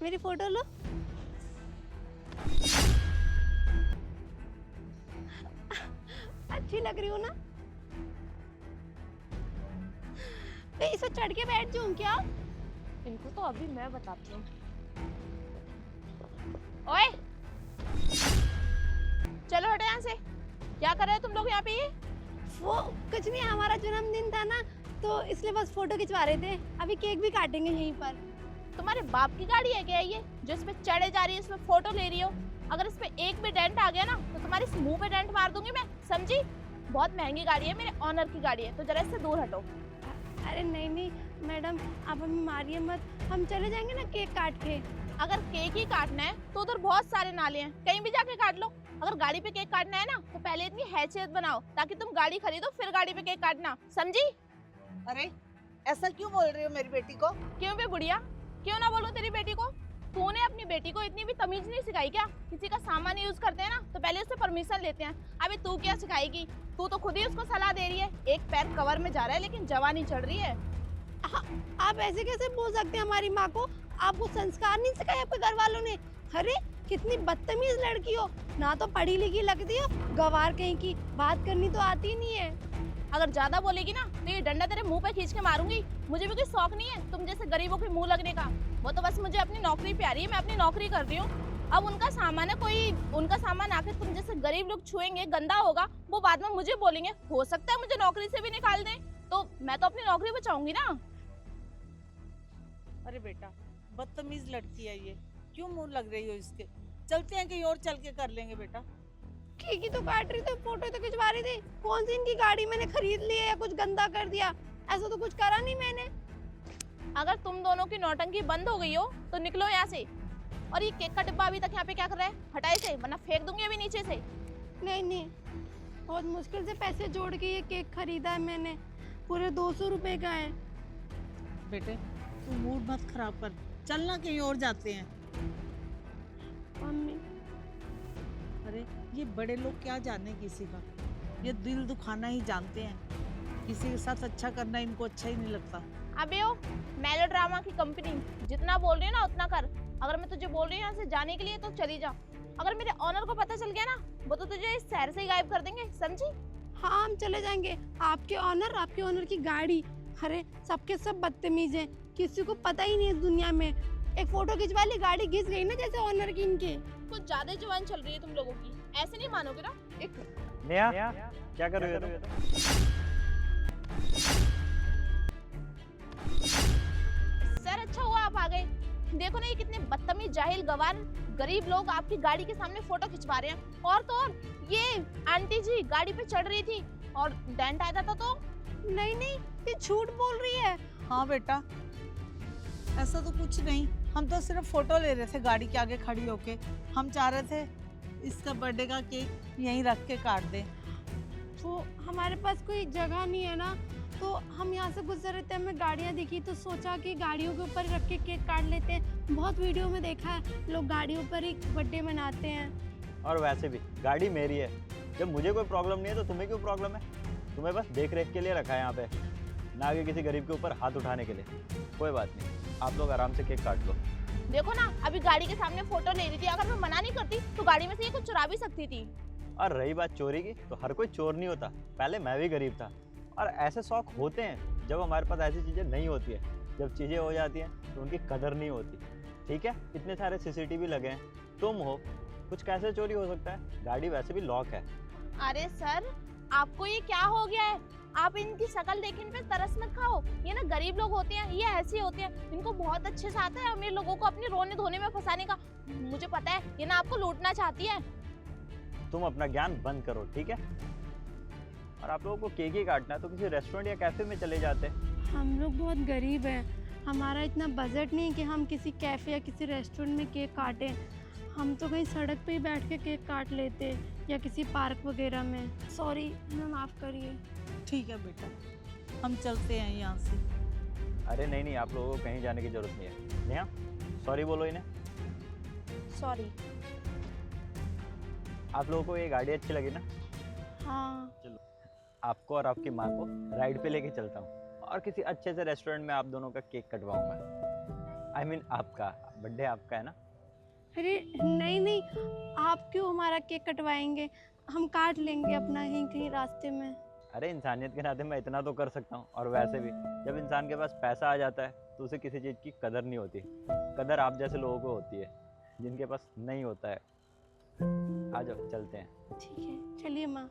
मेरी फोटो लो। अच्छी लग रही हूँ ना? मैं इसे चढ़ के बैठ जाऊँ क्या? इनको तो अभी मैं बताती हूँ। ओए, चलो हटो यहाँ से। क्या कर रहे हो तुम लोग यहाँ पे? ये वो कुछ नहीं, हमारा जन्मदिन था ना, तो इसलिए बस फोटो खिंचवा रहे थे। अभी केक भी काटेंगे यहीं पर। तुम्हारे बाप की गाड़ी है क्या ये, जो इस पे चढ़े जा रही है, इसमें फोटो ले रही हो? अगर इस पे एक भी डेंट आ गया ना तो तुम्हारे इस मुंह पे डेंट मार दूंगी मैं, समझी? बहुत महंगी गाड़ी है, मेरे ऑनर की गाड़ी है, तो जरा इससे दूर हटो। अरे नहीं नहीं मैडम, आप हमें मारिए मत, हम चले जाएंगे ना केक काट के। अगर केक ही काटना है तो उधर बहुत सारे नाले हैं, कहीं भी जाके काट लो। अगर गाड़ी पे केक काटना है ना तो पहले इतनी हैसियत बनाओ ताकि तुम गाड़ी खरीदो फिर गाड़ी पे केक काटना, समझी? अरे ऐसा क्यों बोल रही हो मेरी बेटी को? क्यों बे बुढ़िया, क्यों ना बोलूं तेरी बेटी को? तूने अपनी बेटी को इतनी भी तमीज नहीं सिखाई क्या? किसी का सामान यूज करते हैं ना तो पहले उससे परमिशन लेते हैं। अभी तू क्या सिखाएगी? तू तो खुद ही उसको सलाह दे रही है। एक पैर कवर में जा रहा है लेकिन जवानी चढ़ रही है। आप ऐसे कैसे बोल सकते हैं हमारी माँ को? आपको संस्कार नहीं सिखाए आपके घर वालों ने? अरे कितनी बदतमीज लड़की हो, ना तो पढ़ी लिखी लगती हो, गवार कहीं की, बात करनी तो आती नहीं है। अगर ज्यादा बोलेगी ना तो ये डंडा तेरे मुंह पे खींच के मारूंगी। मुझे भी कोई शौक नहीं है तुम जैसे गरीबों के मुंह लगने का। वो तो बस मुझे अपनी नौकरी प्यारी है, मैं अपनी नौकरी कर रही हूँ। अब उनका सामान है, कोई उनका सामान आके तुम जैसे गरीब लोग छुएंगे, गंदा होगा, वो बाद में मुझे बोलेंगे। हो सकता है मुझे नौकरी से भी निकाल दें, तो मैं तो अपनी नौकरी बचाऊंगी ना। अरे बेटा, बदतमीज लड़की है ये, क्यों मुंह लग रही हो इसके? चलते हैं कहीं और चल के कर लेंगे बेटा। केक ही तो काट रही थी, फोटो तो खिंचवा रही थी। कौन सी इनकी गाड़ी मैंने खरीद ली है या कुछ गंदा कर दिया? ऐसा तो कुछ करा नहीं मैंने। अगर तुम दोनों की नौटंकी बंद हो गई हो तो निकलो यहाँ से। और ये केक का डिब्बा अभी तक यहाँ पे क्या कर रहा है? हटाए से, वरना फेंक दूंगी अभी नीचे से। नहीं नहीं, बहुत मुश्किल से पैसे जोड़ के ये केक खरीदा है मैंने, पूरे 200 रुपए का है। बेटे तू मूड मत खराब कर, चलना कहीं और जाते हैं। मम्मी अरे ये बड़े लोग क्या जाने किसी का, ये दिल दुखाना ही जानते हैं, किसी के साथ अच्छा करना इनको अच्छा ही नहीं लगता। अबे ओ मेलोड्रामा की कंपनी, जितना बोल रही है ना उतना कर। अगर मैं तुझे बोल रही हूँ यहाँ से जाने के लिए तो चली जा। अगर मेरे ऑनर को पता चल गया ना वो तो तुझे इस शहर से ही गायब कर देंगे, समझी? हाँ हम चले जाएंगे। आपके ऑनर की गाड़ी, अरे सबके सब बदतमीज हैं, किसी को पता ही नहीं है इस दुनिया में। एक फोटो खिंचवा ली, गाड़ी घिस गई ना जैसे ऑनर की इनके। कुछ ज्यादा जुबान चल रही है तुम लोगों की, ऐसे नहीं मानोगे ना। एक नेहा क्या कर रही हो तुम? सर अच्छा हुआ आप आ गए। देखो ना ये कितने बदतमीज जाहिल गवार गरीब लोग आपकी गाड़ी के सामने फोटो खिंचवा रहे हैं। और तो और ये आंटी जी गाड़ी पे चढ़ रही थी और डेंट आया था तो। नहीं नहीं, ये झूठ बोल रही है। हाँ बेटा, ऐसा तो कुछ नहीं, हम तो सिर्फ फोटो ले रहे थे गाड़ी के आगे खड़ी होके। हम चाह रहे थे इसका बर्थडे का केक यहीं रख के काट दें। तो हमारे पास कोई जगह नहीं है ना, तो हम यहाँ से गुजर रहे थे, हमें गाड़ियाँ दिखी तो सोचा कि गाड़ियों के ऊपर रख के केक काट लेते हैं। बहुत वीडियो में देखा है लोग गाड़ियों पर ही बर्थडे मनाते हैं। और वैसे भी गाड़ी मेरी है, जब मुझे कोई प्रॉब्लम नहीं है तो तुम्हें क्यों प्रॉब्लम है? तुम्हें बस देख रेख के लिए रखा है यहाँ पे, ना कि किसी गरीब के ऊपर हाथ उठाने के लिए। कोई बात नहीं, आप लोग आराम से केक काट लो। देखो ना अभी गाड़ी के सामने फोटो ले रही थी, अगर मैं मना नहीं करती तो गाड़ी में से ये कुछ चुरा भी सकती थी। और रही बात चोरी की, तो हर कोई चोर नहीं होता, पहले मैं भी गरीब था। और ऐसे शौक होते हैं जब हमारे पास ऐसी चीज़ें नहीं होती है, जब चीज़ें हो जाती हैं तो उनकी कदर नहीं होती। ठीक है, इतने सारे सीसीटीवी लगे हैं, तुम हो, कुछ कैसे चोरी हो सकता है? गाड़ी वैसे भी लॉक है। अरे सर आपको ये क्या हो गया है? आप इनकी शक्ल देख इन पे तरस मत खाओ। ये ना गरीब लोग होते हैं, ये ऐसे होते हैं, इनको बहुत अच्छे से आता है अमीर लोगों को अपने रोने धोने में फंसाने का। मुझे पता है ये ना आपको लूटना चाहती है। तुम अपना ज्ञान बंद करो, ठीक है? और आप लोगों को केक ही काटना है तो किसी रेस्टोरेंट या कैफे में चले जाते। हम लोग बहुत गरीब हैं, हमारा इतना बजट नहीं है कि हम किसी कैफे या किसी रेस्टोरेंट में केक काटें। हम तो कहीं सड़क पे ही बैठ के केक काट लेते या किसी पार्क वगैरह में। सॉरी, हमें माफ़ करिए। ठीक है बेटा, हम चलते हैं यहाँ से। अरे नहीं नहीं, आप लोगों को कहीं जाने की जरूरत नहीं है। नेहा सॉरी बोलो इन्हें। सॉरी। आप लोगों को ये गाड़ी अच्छी लगी ना? हाँ चलो आपको और आपकी माँ को राइड पे लेके चलता हूँ और किसी अच्छे से रेस्टोरेंट में आप दोनों का केक कटवाऊंगा। I mean आपका। बर्थडे आपका है ना। अरे नहीं नहीं, आप क्यों हमारा केक कटवाएंगे? हम काट लेंगे अपना ही कहीं रास्ते में। अरे इंसानियत के नाते मैं इतना तो कर सकता हूँ। और वैसे भी जब इंसान के पास पैसा आ जाता है तो उसे किसी चीज़ की कदर नहीं होती। कदर आप जैसे लोगों को होती है जिनके पास नहीं होता है। आ जाओ चलते हैं। ठीक है, चलिए माँ।